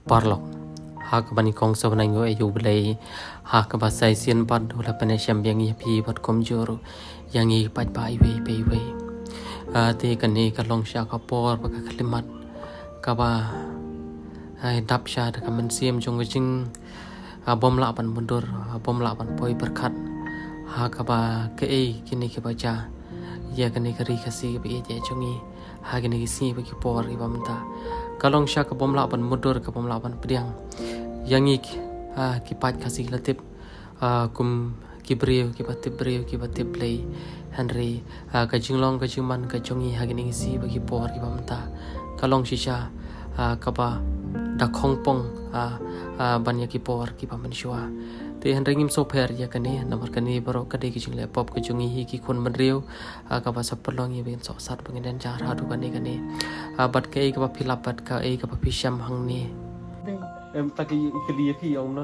parlok hak bani kong so nang yo ayu blai hak ba sai sian pan dula pane syam yang yi pi bat kom jor yang yi pat bai we te kan ni ka long sha ka por ba ka khlimat ka ba hai dap sha ka man siam jong jing bom la pan mundur bom la pan poi berkat hak ba ke kini ke baca ya kan ni kari kasi be je jongi hak ni si ba ki por i ba menta kalong sha ka bom la pan mundur ka bom la pan priang yang ik ki pat kasi latip kum ki batip play Henry ka jinglong ka jingman ka jongi hagini si bagi por ki bamta kalong shisha ka ba da khongpong banya ki por ki pamanshwa te Henry ngim so pher ya kani nomor kani baro ka de ki jingle pop ka jongi hi ki khun man riu ka ba sapalong ye ben so sat bangin dan jar hadu kani bat ka ba philap bat ka ba phisham hangni em ta ki dia ki ông nó